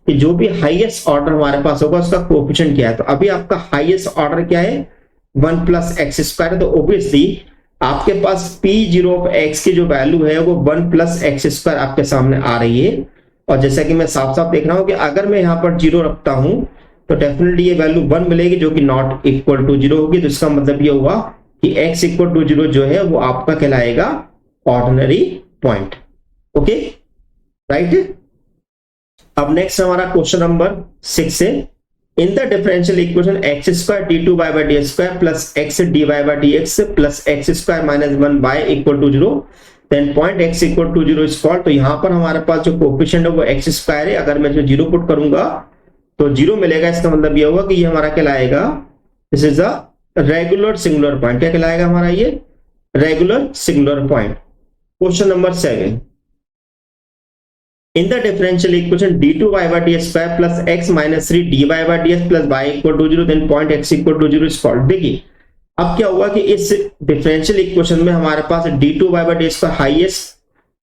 कि जो भी हाईएस्ट ऑर्डर हमारे पास होगा उसका कोएफिशिएंट क्या है। तो अभी आपका हाईएस्ट ऑर्डर क्या है 1 प्लस एक्स स्क्वायर। तो ऑब्वियसली आपके पास p0 ऑफ x की जो वैल्यू है वो 1 प्लस एक्स स्क्वायर आपके सामने आ रही है। और जैसा कि मैं साफ साफ देख रहा हूं कि अगर मैं यहाँ पर 0 रखता हूं तो डेफिनेटली ये वैल्यू 1 मिलेगी जो कि नॉट इक्वल टू 0 होगी। तो इसका मतलब ये हुआ कि x इक्वल टू 0 जो है वो आपका कहलाएगा ऑर्डिनरी पॉइंट। Okay right. अब नेक्स्ट हमारा क्वेश्चन नंबर 6 है, in the differential equation x square d two y by d square plus x d y by d x plus x square minus 1 y equal to 0 then point x equal to 0 is called. तो यहां पर हमारे पास जो कोएफिशिएंट है वो एक्स स्क्वायर है। अगर मैं जो 0 पुट करूंगा तो 0 मिलेगा। इसका मतलब ये होगा कि ये हमारा कहलाएगा this is a regular singular point. क्या कहलाएगा हमारा ये regular singular point. Question number 7, in the differential equation d2y by d square plus x minus 3 dy by dx plus y equal to 0 then point x equal to 0 is called। देखिए अब क्या हुआ कि इस डिफरेंशियल इक्वेशन में हमारे पास d2y by d square highest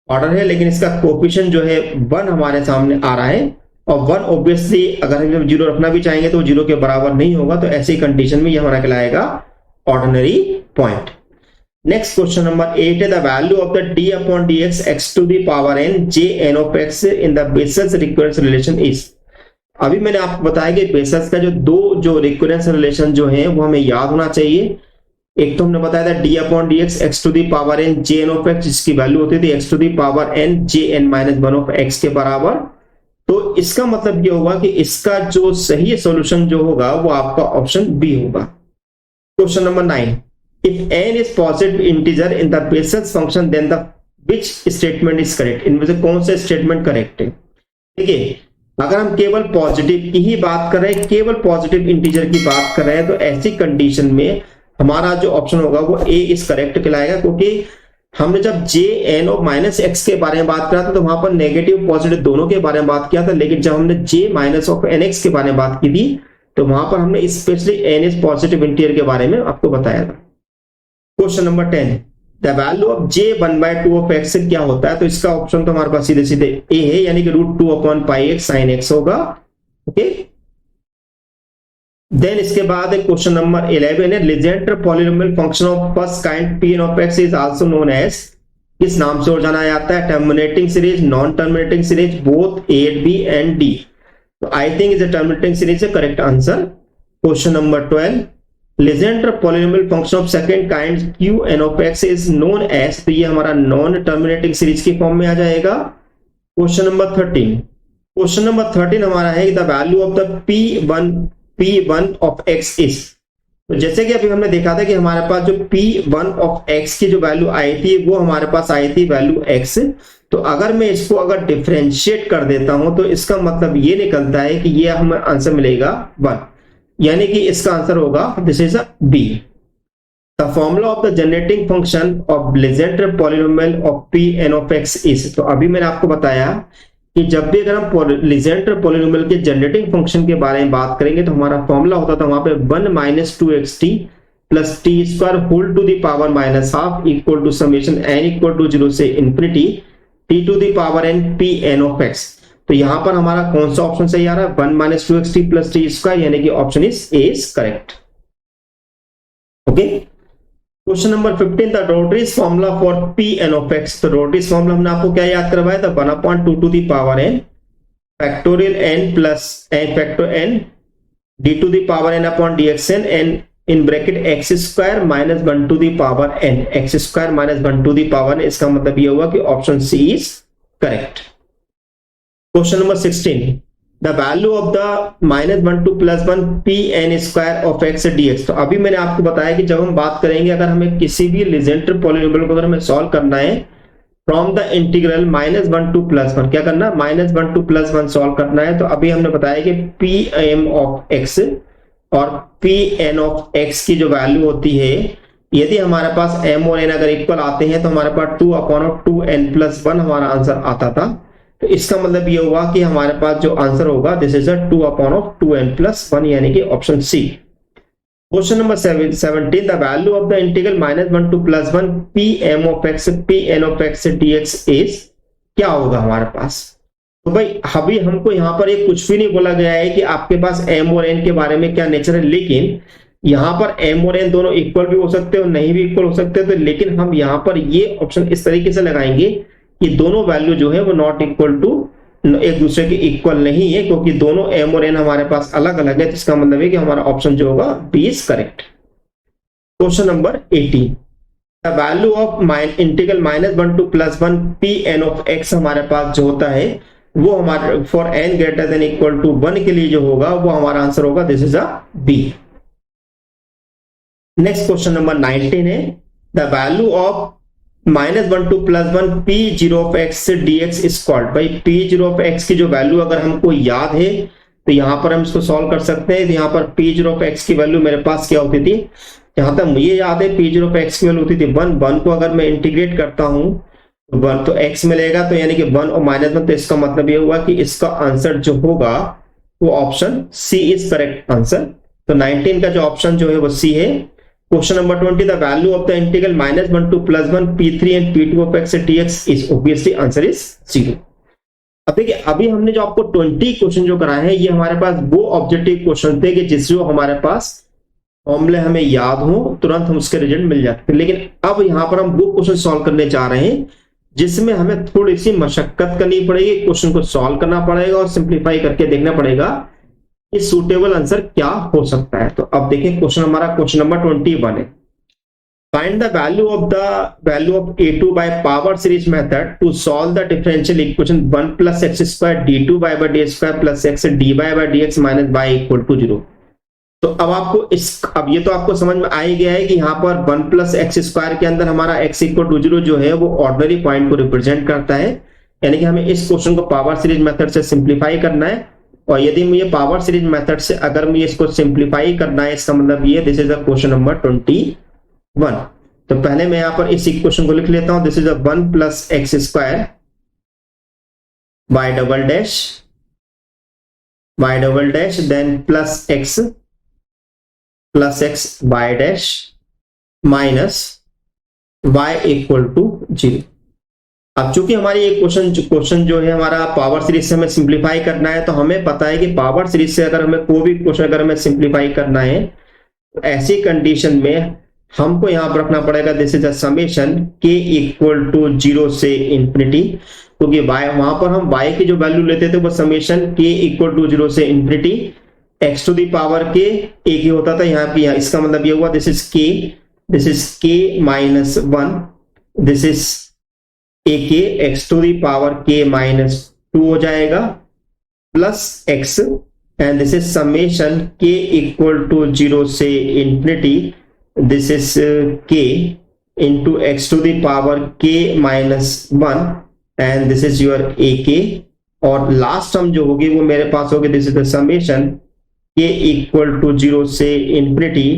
order है, लेकिन इसका कोएफिशिएंट जो है 1 हमारे सामने आ रहा है। और 1 ऑब्वियसली अगर हम 0 रखना भी चाहेंगे तो 0 के बराबर नहीं होगा। तो ऐसी कंडीशन में ये हमारा कहलाएगा ordinary point. Next question number 8 है the value of the d upon dx x to the power n j n of x in the basis recurrence relation is. अभी मैंने आपको बताया कि बेसिस का जो रिकरेंस रिलेशन जो है वो हमें याद होना चाहिए। एक तो हमने बताया था d upon dx x to the power n j n of x जिसकी वैल्यू होती थी x to the power n j n minus 1 of x के बराबर। तो इसका मतलब ये होगा कि इसका जो सही सॉल्यूशन जो होगा वो आपका ऑप्शन बी होगा। Question number 9, if n is positive integer in the basis function then the which statement is correct। इनमें से कौन सा स्टेटमेंट करेक्ट है। देखिए अगर हम केवल पॉजिटिव की ही बात कर रहे हैं, केवल पॉजिटिव इंटीजर की बात कर रहे हैं, तो ऐसी कंडीशन में हमारा जो ऑप्शन होगा वो ए इज करेक्ट कहलाएगा। क्योंकि हमने जब J n of minus x के बारे में बात करा था तो वहां पर नेगेटिव पॉजिटिव दोनों के बारे में बात किया था, लेकिन जब हमने जे माइनस ऑफ एन एक्स के बारे में बात की थी तो वहां पर हमने specially n is positive integer के बारे में आपको बताया था। Question number 10, the value of j 1/2 of x क्या होता है। तो इसका ऑप्शन तो हमारे पास सीधे सीधे a है, यानी कि √2 upon pi x sine x होगा। ओके देन इसके बाद क्वेश्चन नंबर 11 है Legendre polynomial function of first kind p of x is also known as. किस नाम से और जाना जाता है, terminating series, non terminating series, both a b and d। तो I think is a terminating series है correct answer. Question number 12, Legendre polynomial function of second kind q n of x is known as. तो ये हमारा नॉन टर्मिनेटिंग सीरीज की फॉर्म में आ जाएगा। क्वेश्चन नंबर 13 हमारा है the value of the p1 of x is. तो जैसे कि अभी हमने देखा था कि हमारे पास जो p1 ऑफ x की जो वैल्यू आई थी वो हमारे पास आई थी वैल्यू x। तो अगर मैं इसको अगर डिफरेंशिएट कर देता हूं तो इसका मतलब ये निकलता है कि ये हमें आंसर मिलेगा 1, यानी कि इसका आंसर होगा this is a B. The formula of the generating function of Legendre polynomial of p n of x is. तो अभी मैंने आपको बताया कि जब भी अगर हम लीजेंडर पॉलिनोमियल के जनरेटिंग फंक्शन के बारे में बात करेंगे तो हमारा फॉर्मूला होता था वहां पे 1 minus 2xt plus t square whole to the power minus half equal to summation n equal to 0 से infinity t to the power n P N of x. तो यहां पर हमारा कौन सा ऑप्शन सही आ रहा है? 1 minus 2xt plus t square, यानी कि option is A is correct. Okay, question number 15, the Rodrigues formula for P N of x. तो रोटरीज फॉर्मूला हमने आपको क्या याद करवाया था? 1/2 to the power n factorial n plus n factor n D to the power n upon dxn n in bracket X square minus 1 to the power n, X square minus 1 to the power n। इसका मतलब ये हुआ कि option C is correct. Question number 16, the value of the -1 to +1 P n square of x dx। तो अभी मैंने आपको बताया कि जब हम बात करेंगे अगर हमें किसी भी लीजेंडर पॉलिनोमियल को अगर हमें सॉल्व करना है फ्रॉम द इंटीग्रल -1 टू +1, क्या करना? -1 टू +1 सॉल्व करना है। तो अभी हमने बताया कि पी एम ऑफ एक्स और पी एन ऑफ एक्स की जो वैल्यू होती है, यदि हमारे पास m और n अगर इक्वल आते हैं तो हमारे पास 2/2n+1 हमारा आंसर आता था। तो इसका मतलब ये हुआ कि हमारे पास जो आंसर होगा दिस इज 2/2n+1, यानी कि option C. Question number 17, the value of the integral -1 to +1 P m of x P N of x dx is, क्या होगा हमारे पास? तो भाई अभी हमको यहाँ पर एक कुछ भी नहीं बोला गया है कि आपके पास m और n के बारे में क्या नेचर है, लेकिन यहाँ पर m और n दोनों इक्वल भी हो सकते हैं और नहीं भी इक्वल हो सकते हैं। तो लेकिन हम यहाँ पर ये ऑप्शन इस तरीके से लगाएंगे कि दोनों वैल्यू जो है वो नॉट इक्वल टू, एक दूसरे के इक्वल नहीं है, क्योंकि दोनों m और n हमारे पास अलग अलग है। तो इसका मतलब है कि हमारा ऑप्शन जो होगा B is correct. Question number 18, the value of integral -1 to +1 P N of x हमारे पास जो होता है वो हमारे for n greater than equal to 1 के लिए जो होगा वो हमारा आंसर होगा this is a B. Next question number 19 है, the value of -1 to +1 p0 of x dx is called. भाई p0 ऑफ x की जो वैल्यू अगर हमको याद है तो यहां पर हम इसको सॉल्व कर सकते हैं। तो यहां पर p0 ऑफ x की वैल्यू मेरे पास क्या होती थी? जहां तक मुझे याद है p0 ऑफ x की वैल्यू होती थी 1 को अगर मैं इंटीग्रेट करता हूं 1 तो x मिलेगा, तो यानी कि 1 और -1। तो इसका मतलब ये हुआ कि इसका आंसर जो होगा वो option C is correct answer. तो 19 का जो ऑप्शन जो है वो सी है। Question number 20, the value of the integral -1 to +1 p3 and p2 of x dx is obviously answer is 0। अब देखिए अभी हमने जो आपको 20 क्वेश्चन जो कराए हैं ये हमारे पास वो ऑब्जेक्टिव क्वेश्चन थे कि जिससे हमारे पास फॉर्मूले हमें याद हो तुरंत हम उसके रिजल्ट मिल जाते थे। लेकिन अब यहाँ पर हम वो क्वेश्चन सॉल्व करने जा रहे हैं जिसमें हमें थोड़ी सी मशक्कत करनी पड़ेगी, क्वेश्चन को सॉल्व करना पड़ेगा और सिंप्लीफाई करके देखना पड़ेगा कि सूटेबल आंसर क्या हो सकता है। तो अब देखिए क्वेश्चन नंबर 21 है, find the value of a2 by power series method to solve the differential equation 1 + x² d2y by d² plus x dy by dx minus y equal to 0। तो अब आपको अब ये तो आपको समझ में आ ही गया है कि यहाँ पर 1 + x² के अंदर हमारा x = 0 जो है वो ऑर्डिनरी पॉइंट को रिप्रेजेंट करता है, यानी कि हमें इस क्वेश्चन को पावर सीरीज मेथड से सिंप्लीफाई करना है। और यदि मुझे पावर सीरीज मेथड से अगर मुझे इसको सिंप्लीफाई करना है, इसका मतलब ये this is the question number 21। तो पहले मैं यहां पर इस इक्वेशन को लिख लेता हूं, this is 1 + x² y then +x y' minus y equal to 0। अब चूंकि हमारी ये क्वेश्चन जो है हमारा पावर सीरीज से हमें सिंप्लीफाई करना है, तो हमें पता है कि पावर सीरीज से अगर हमें कोई भी क्वेश्चन अगर हमें सिंप्लीफाई करना है तो ऐसी कंडीशन में हमको यहां पर रखना पड़ेगा this is a summation k = 0 से इंफिनिटी, क्योंकि वहां पर हम y की जो वैल्यू लेते थे वो समेशन k = 0 से infinity x to the power k एक ही होता था। यहाँ पे इसका मतलब ये हुआ this is k -1, this is ak x to the power k -2 हो जाएगा plus x and this is summation k = 0 से infinity, this is k into x to the power k -1 and this is your ak। और लास्ट टर्म जो होगी वो मेरे पास होगी this is the summation k = 0 से infinity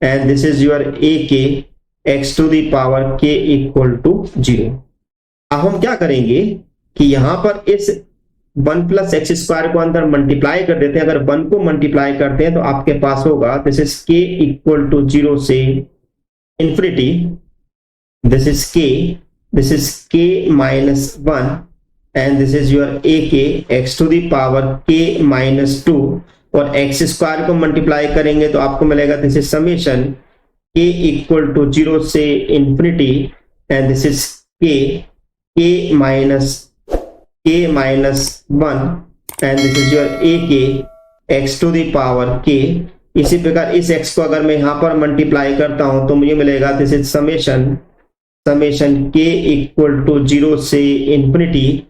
and this is your ak x to the power k = 0। अब हम क्या करेंगे कि यहां पर इस 1 प्लस एक्स स्क्वायर को अंदर मल्टीप्लाई कर देते हैं, अगर 1 को मल्टीप्लाई करते हैं तो आपके पास होगा this is k equal to 0 से infinity, this is k minus 1 and this is your a k x to the power k minus 2, और एक्स स्क्वायर को मल्टीप्लाई करेंगे तो आपको मिलेगा this is summation k equal to 0 से infinity and this is k minus 1 and this is your a k x to the power k। इसी प्रकार इस x को अगर मैं यहां पर मल्टीप्लाई करता हूं तो मुझे मिलेगा this is summation k equal to 0 से infinity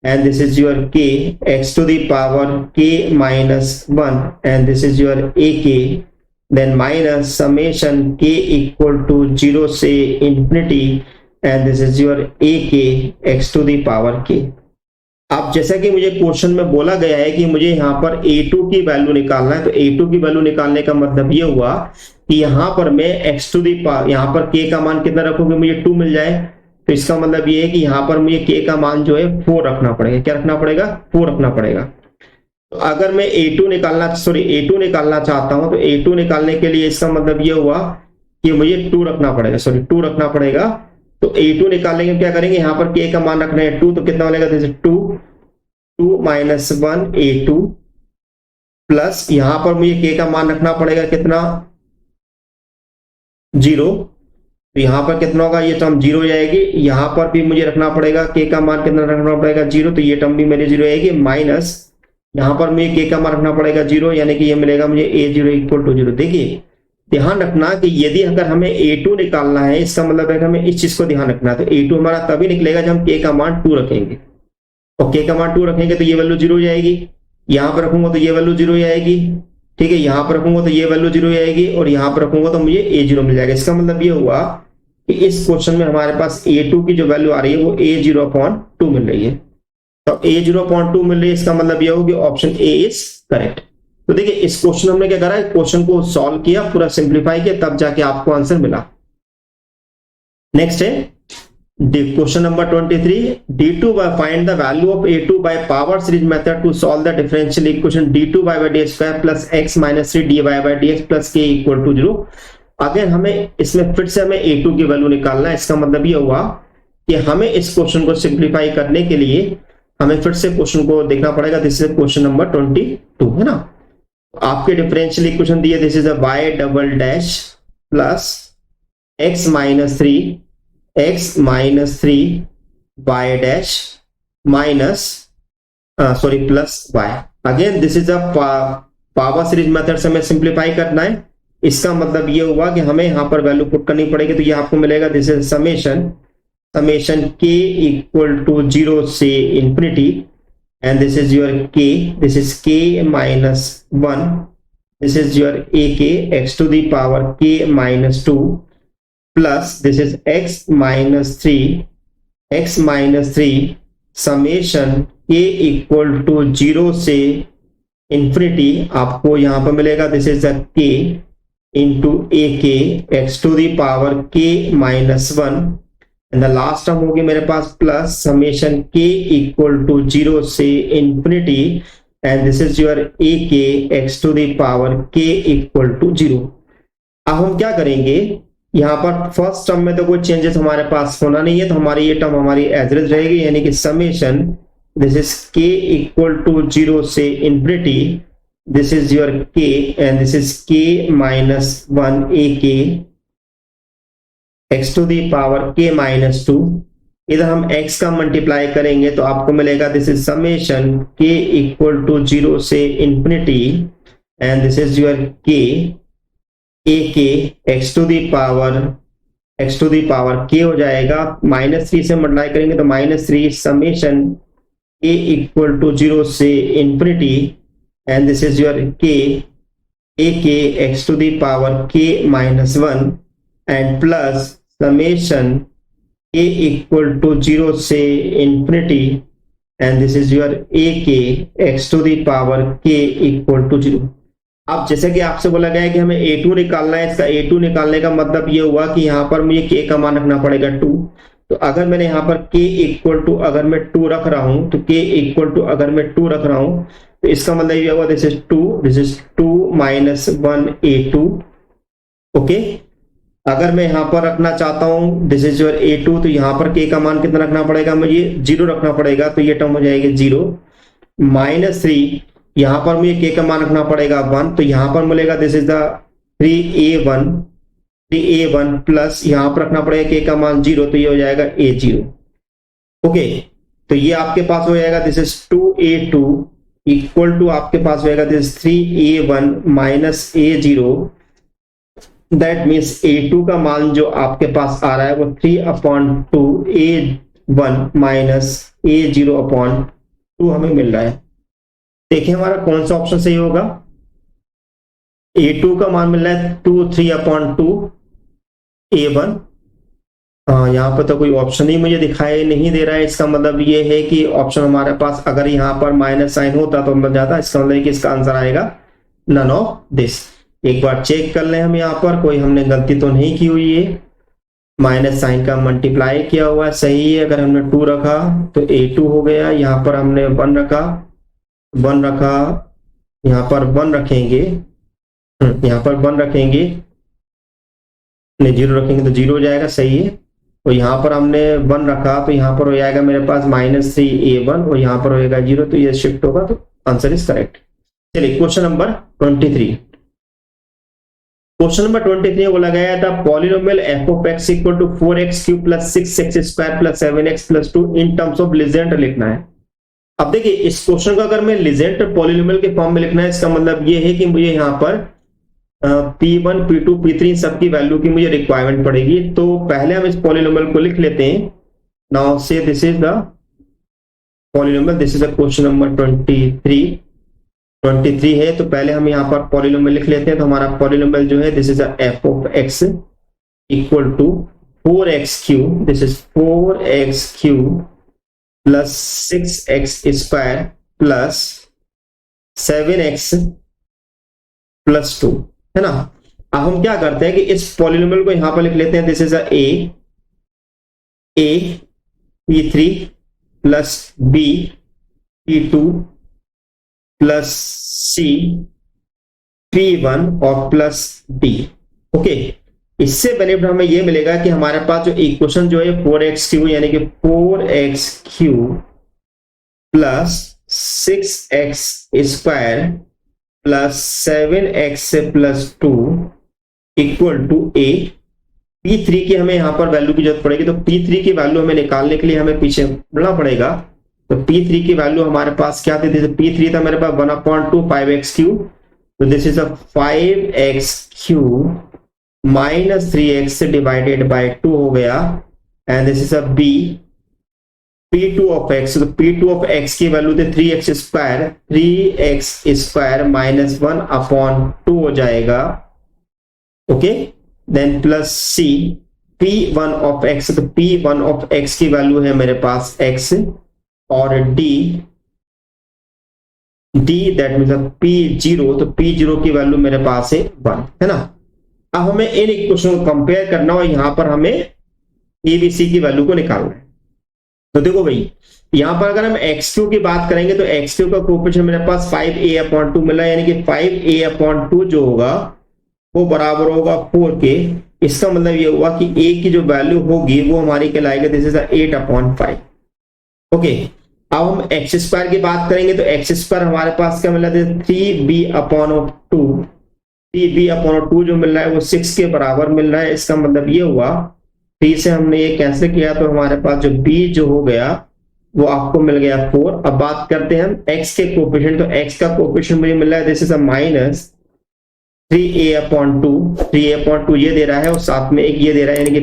and this is your k x to the power k minus 1 and this is your ak, then minus summation k equal to 0 से infinity and this is your ak x to the power k। अब जैसा कि मुझे क्वेश्चन में बोला गया है कि मुझे यहाँ पर a2 की वैल्यू निकालना है, तो a2 की वैल्यू निकालने का मतलब ये हुआ कि यहाँ पर मैं x to the power, यहाँ पर k का मान कितना रखूंगी, मुझे 2 मिल जाए, तो इसका मतलब ये है कि यहाँ पर मुझे k का मान जो है 4 रखना पड़ेगा। क्या रखना पड़ेगा? 4 रखना पड़ेगा। तो अगर मैं a2 निकालना चाहता हूं तो a2 निकालने के लिए इसका मतलब ये हुआ कि मुझे 2 रखना पड़ेगा। तो a2 निकालने के क्या करेंगे, यहाँ पर k का मान रखना है 2, तो कितना मिलेगा, जैसे 2 माइनस 1 a2 प्लस यहाँ पर मुझे k का मान रखना पड़ेगा कितना, 0, तो यहां पर कितना होगा, ये टर्म 0 हो जाएगी। यहां पर भी मुझे रखना पड़ेगा k का मान कितना रखना पड़ेगा, 0, तो ये टर्म भी मेरे 0 आएगी, माइनस यहां पर मुझे k का मान रखना पड़ेगा 0, यानी कि ये मिलेगा मुझे a0 इक्वल टू 0। देखिए ध्यान रखना कि यदि अगर हमें a2 निकालना है, इसका मतलब है कि हमें इस चीज को ध्यान रखना है, तो a2 हमारा तभी निकलेगा जब हम k का मान 2 रखेंगे, और k का मान 2 रखेंगे तो ये वैल्यू 0 हो जाएगी, यहां पर रखूंगा तो ये वैल्यू 0 हो जाएगी, ठीक है, यहां पर रखूंगा तो ये वैल्यू 0 हो जाएगी, और यहां पर रखूंगा तो मुझे a0 मिल जाएगा। इसका मतलब ये हुआ कि इस क्वेश्चन में हमारे पास a2 की जो वैल्यू आ रही है वो a0/2 मिल रही है, तो a0/2 मिल रही है, इसका मतलब ये होगा कि ऑप्शन ए इज करेक्ट। तो देखिए इस क्वेश्चन हमने क्या करा, क्वेश्चन को सॉल्व किया, पूरा सिंप्लीफाई किया, तब जाके आपको आंसर मिला। नेक्स्ट है question number 23, d2 by find the value of a2 by power series method to solve the differential equation d2 by dx square plus x minus 3 dy by dx plus k equal to 0। अगर हमें इसमें फिर से हमें a2 की वैल्यू निकालना है, इसका मतलब ये हुआ कि हमें इस क्वेश्चन को सिंप्लीफाई करने के लिए हमें फिर से क्वेश्चन को देखना पड़ेगा। दिस इज क्वेश्चन नंबर 22 है ना। आपके डिफरेंशियल इक्वेशन दिए, this is a y double dash plus x minus 3 y dash minus plus y। Again this is a power series method से हमें सिंप्लीफाई करना है, इसका मतलब ये हुआ कि हमें यहां पर वैल्यू पुट करनी पड़ेगी, तो ये आपको मिलेगा this is summation k equal to 0 से infinity and this is your k, this is k minus 1, this is your ak x to the power k minus 2 plus this is x minus 3 summation k equal to 0 से इंफिनिटी, आपको यहां पर मिलेगा this is the k into ak x to the power k minus 1 and the last term होगी मेरे पास plus summation k equal to 0 से infinity and this is your ak x to the power k equal to 0। अब हम क्या करेंगे, यहाँ पर फर्स्ट टर्म में तो कोई चेंजेस हमारे पास होना नहीं है, तो हमारी ये टर्म हमारी एवरेज रहेगी, यानी कि summation this is k equal to 0 से infinity, this is your k and this is k minus 1 ak x to the power k minus 2। इधर हम x का मल्टीप्लाई करेंगे तो आपको मिलेगा this is summation k equal to 0 से infinity and this is your k ak x to the power k हो जाएगा, -3 से मल्टीप्लाई करेंगे तो -3 समेशन k इक्वल टू 0 से infinity and this is your k ak x to the power k minus 1 and plus summation k equal to 0 से infinity and this is your ak x to the power k equal to 0। अब जैसे कि आपसे बोला गया है कि हमें a2 निकालना है, इसका a2 निकालने का मतलब ये हुआ कि यहाँ पर मुझे k का मान रखना पड़ेगा 2, तो अगर मैंने यहाँ पर k इक्वल टू अगर मैं 2 रख रहा हूं, तो k इक्वल टू अगर मैं 2 रख रहा हूं, तो इसका मतलब ये होगा this is 2 minus 1 a2। Okay, अगर मैं यहाँ पर रखना चाहता हूं दिस इज योर a2, तो यहाँ पर k का मान कितना रखना पड़ेगा, मुझे 0 रखना पड़ेगा, तो ये टर्म हो जाएगी 0 माइनस 3, यहाँ पर मुझे k का मान रखना पड़ेगा 1, तो यहाँ पर मिलेगा this is the 3a1 plus यहाँ पर रखना पड़ेगा k का मान 0, तो ये हो जाएगा a0। ओके, तो ये आपके पास हो जाएगा this is 2a2 equal to आपके पास होगा this 3a1 minus a0। That means a2 का मान जो आपके पास आ रहा है वो 3/2 a1 माइनस a0/2 हमें मिल रहा है। देखिए हमारा कौन सा ऑप्शन सही होगा। a2 का मान मिल रहा है 3/2 a1। यहाँ पर तो कोई ऑप्शन ही मुझे दिखाई नहीं दे रहा है। इसका मतलब ये है कि ऑप्शन हमारे पास अगर यहाँ पर माइनस साइन होता तो मिल जाता। इसका मतलब कि इसका आंसर आएगा नन ऑफ दिस। एक बार चेक कर लें हम, यहाँ पर कोई हमने गलती तो नहीं की हुई है। माइनस साइन का मल्टीप्लाई किया हुआ है, सही है। अगर हमने 2 रखा तो a2 हो गया। यहाँ पर हमने 1 रखा, यहाँ पर 1 रखेंगे, यहाँ पर 1 रखेंगे, 0 रखेंगे तो 0 हो जाएगा, सही है। तो यहाँ पर हमने 1 रखा तो यहाँ पर हो जाएगा मेरे पास -3a1 और यहाँ पर होएगा 0, तो ये शिफ्ट होगा, तो आंसर इज करेक्ट। चलिए क्वेश्चन नंबर 23। क्वेश्चन नंबर 23 बोला गया था polynomial f of x equal to 4x³ plus 6x square plus 7x plus 2 in terms of Legendre लिखना है। अब देखिए इस क्वेश्चन को अगर मैं लीजेंड्र पॉलिनोमियल के फॉर्म में लिखना है, इसका मतलब ये है कि मुझे यहाँ पर P1, P2, P3 सबकी वैल्यू की मुझे रिक्वायरमेंट पड़ेगी। तो पहले हम इस पॉलिनोमियल को लिख लेते हैं। नाउ से this is the polynomial, this is the question number 23 है। तो पहले हम यहाँ पर पॉलिनोमियल लिख लेते हैं। तो हमारा पॉलिनोमियल जो है this is the f of x equal to 4x³ this is 4x³ plus 6x square plus 7x plus 2, है ना। अब हम क्या करते हैं कि इस पॉलिनोमियल को यहां पर लिख लेते हैं। This is a p3 plus b p2 plus c p1 और प्लस d। ओके, इससे बेनिफिट हमें ये मिलेगा कि हमारे पास जो इक्वेशन जो है 4x³ यानी कि 4x³ plus 6x square plus 7x plus 2 equal to a। P3 की हमें यहां पर वैल्यू की जरूरत पड़ेगी। तो P3 की वैल्यू हमें निकालने के लिए हमें पीछे बढ़ना पड़ेगा। तो P3 की वैल्यू हमारे पास क्या थी, P3 था मेरे पास 1/2 5x³। तो this is 5x³ minus 3x divided by 2 हो गया। And this is b P2 of x। तो P2 ऑफ x की वैल्यू थे 3x स्क्वायर माइनस 1/2 हो जाएगा। Okay, then plus c P1 of x। तो P1 ऑफ x की वैल्यू है मेरे पास x और d दैट मीन्स P0। तो P0 की वैल्यू मेरे पास है 1, है ना। अब हमें इन इक्वेशन को कंपेयर करना और यहां पर हमें ABC की वैल्यू को निकालना है। तो देखो भाई यहां पर अगर हम x³ की बात करेंगे तो x³ का कोएफिशिएंट मेरे पास 5a/2 मिला, यानी कि 5a/2 जो होगा वो बराबर होगा 4 के। इसका मतलब ये हुआ कि a की जो वैल्यू होगी वो हमारी कहलाएगी दिस इज 8/5। ओके, अब हम x² की बात करेंगे तो x² हमारे पास क्या मिला, 3b/2। 3b/2 जो मिल रहा है वो 6 के बराबर मिल रहा है। इसका मतलब ये हुआ 3 से हमने ये कैंसिल किया तो हमारे पास जो b जो हो गया वो आपको मिल गया 4। अब बात करते हैं हम x के कोएफिशिएंट। तो x का कोएफिशिएंट मुझे मिल रहा है दिस इज माइनस 3a/2 ये दे रहा है और साथ में एक ये दे रहा है यानी कि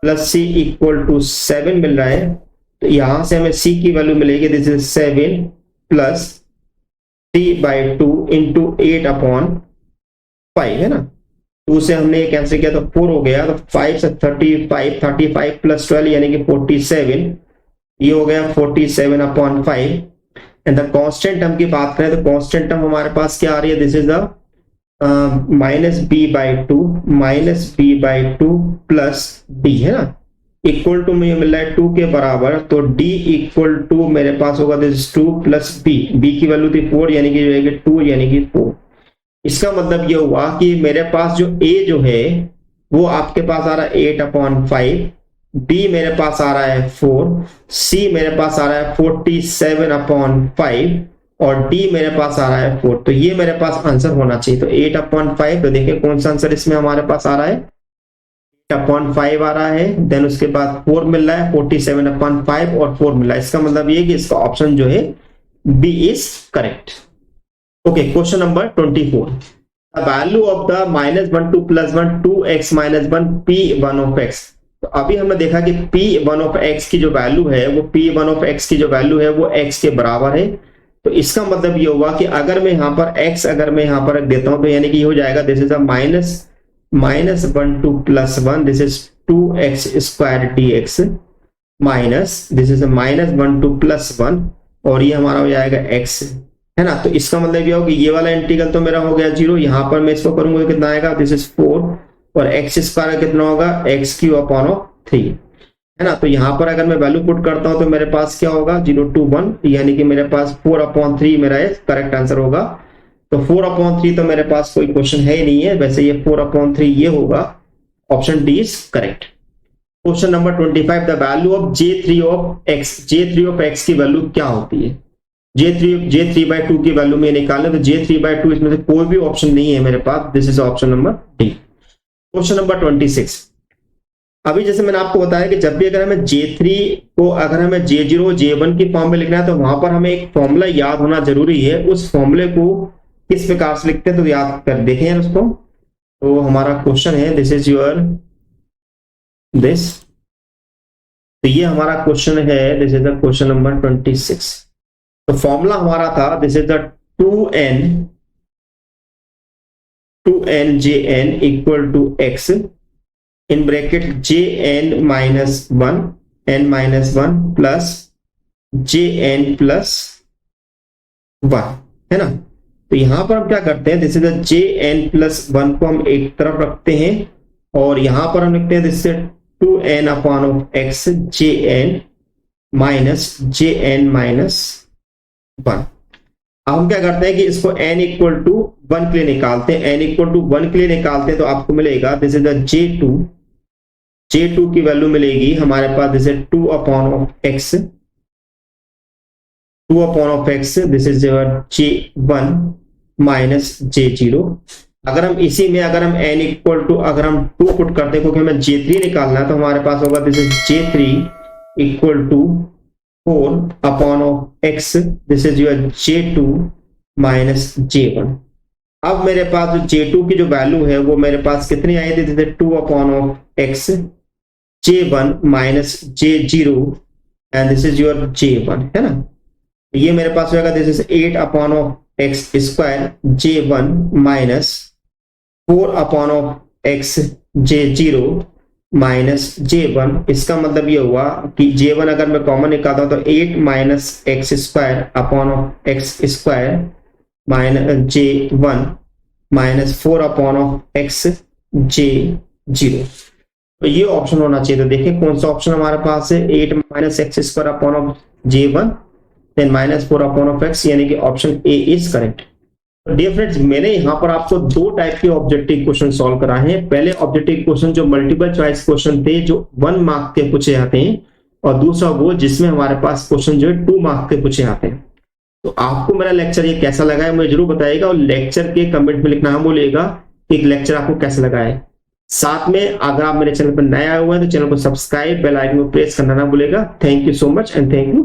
प्लस c इक्वल टू 7 मिल रहा है। तो यहां से हमें c की वैल्यू मिलेगी दिस इज 7 प्लस 3/2 इंटू 8/5, है ना। 2 से हमने ये कैंसिल किया तो 4 हो गया। तो 5 से 35 प्लस 12 यानी कि 47, ये हो गया 47/5। एंड द कांस्टेंट टर्म की बात करें तो कांस्टेंट टर्म हमारे पास क्या आ रही है, this is the -b/2 plus d, है ना। इक्वल टू मुझे मिल रहा है 2 के बराबर, तो d इक्वल टू मेरे पास होगा दिस 2 प्लस b की वैल्यू थी 4 यानी कि जो है 2 यानी कि 4। इसका मतलब ये हुआ कि मेरे पास जो a जो है वो आपके पास आ रहा है 8/5, b मेरे पास आ रहा है 4, c मेरे पास आ रहा है 47/5 और d मेरे पास आ रहा है 4। तो ये मेरे पास आंसर होना चाहिए। तो 8/5, तो देखिए कौन सा आंसर इसमें हमारे पास आ रहा है, 8/5 आ रहा है, देन उसके बाद 4 मिल रहा है, 47/5 और 4 मिल रहा है। इसका मतलब ये कि इसका ऑप्शन जो है B is correct. Okay, question number 24, the value of the -1 2 + 1 2x - 1 p1 of x। तो अभी हमने देखा कि p1 of x की जो वैल्यू है वो p1 of x की जो वैल्यू है वो x के बराबर है। तो इसका मतलब ये हुआ कि अगर मैं यहाँ पर x अगर मैं यहाँ पर रख देता हूं तो यानी कि ये हो जाएगा this is a -1 2 + 1 this is 2x² dx minus this is -1 2 + 1 और ये हमारा हो जाएगा x, है ना। तो इसका मतलब ये होगा कि ये वाला इंटीग्रल तो मेरा हो गया 0, यहां पर मैं इसको करूंगा तो कितना आएगा, दिस इज 4 और x² कितना होगा x³ 3, है ना। तो यहां पर अगर मैं वैल्यू पुट करता हूं तो मेरे पास क्या होगा 0 to 1 यानी कि मेरे पास 4/3 मेरा करेक्ट आंसर होगा। तो 4/3 तो मेरे पास कोई क्वेश्चन है ही नहीं है, वैसे ये 4/3 ये होगा, option D is correct. Question number 25, the value of J3 of x, J3 of x की वैल्यू क्या होती है। J3/2 की वैल्यू में निकालें तो J3/2 इसमें से कोई भी ऑप्शन नहीं है मेरे पास, this is option number D. Question number 26, अभी जैसे मैंने आपको बताया कि जब भी अगर हमें J3 को अगर हमें J0 J1 की फॉर्म में लिखना है तो वहां पर हमें एक फॉर्मूला याद होना जरूरी है। उस फॉर्मूले को किस प्रकार से लिखते हैं तो याद कर देखें यार उसको। तो हमारा क्वेश्चन है दिस इज योर दिस, तो ये हमारा क्वेश्चन है, this is the question number 26। तो फॉर्मूला हमारा था this is the 2n Jn equal to x in bracket Jn - 1 n - 1 plus Jn + 1, है ना। तो यहां पर हम क्या करते हैं, दिस इज Jn + 1 को हम एक तरफ रखते हैं और यहां पर हम लिखते हैं this is 2n/x Jn - Jn - 1। अब हम क्या करते हैं कि इसको n = 1 के लिए निकालते हैं, n = 1 के लिए निकालते हैं तो आपको मिलेगा दिस इज J2 की वैल्यू मिलेगी हमारे पास this is 2/x this is J1 - J0। अगर हम इसी में अगर हम n अगर हम 2 पुट करते हैं क्योंकि हमें J3 निकालना है तो हमारे पास होगा this is J3 = 4/x this is your J2 - J1। अब मेरे पास जो J2 की जो वैल्यू है वो मेरे पास कितनी आई थी, this is 2/x J1 - J0 and this is your J1, है ना। ये मेरे पास होगा this is 8/x² J1 - 4/x J0 - J1। इसका मतलब ये हुआ कि J1 अगर मैं कॉमन निकालता हूं तो 8 - x² J1 - 4/x J0। तो ये ऑप्शन होना चाहिए। तो देखिए कौन सा ऑप्शन हमारे पास है, 8 - x² J1 देन -4/x यानी कि option A is correct. Dear friends, मैंने यहाँ पर आपको 2 टाइप के ऑब्जेक्टिव क्वेश्चन सॉल्व कराए हैं। पहले ऑब्जेक्टिव क्वेश्चन जो मल्टीपल चॉइस क्वेश्चन थे जो 1 मार्क के पूछे जाते हैं और दूसरा वो जिसमें हमारे पास क्वेश्चन जो है 2 मार्क के पूछे जाते हैं। तो आपको मेरा लेक्चर ये कैसा लगा है मुझे जरूर बताइएगा और लेक्चर के कमेंट में लिखना बोलिएगा कि लेक्चर आपको कैसा लगा है। साथ में अगर आप मेरे चैनल पर नए आए हुए हैं तो चैनल को सब्सक्राइब, बेल आइकन को प्रेस करना ना भूलेगा। Thank you so much and thank you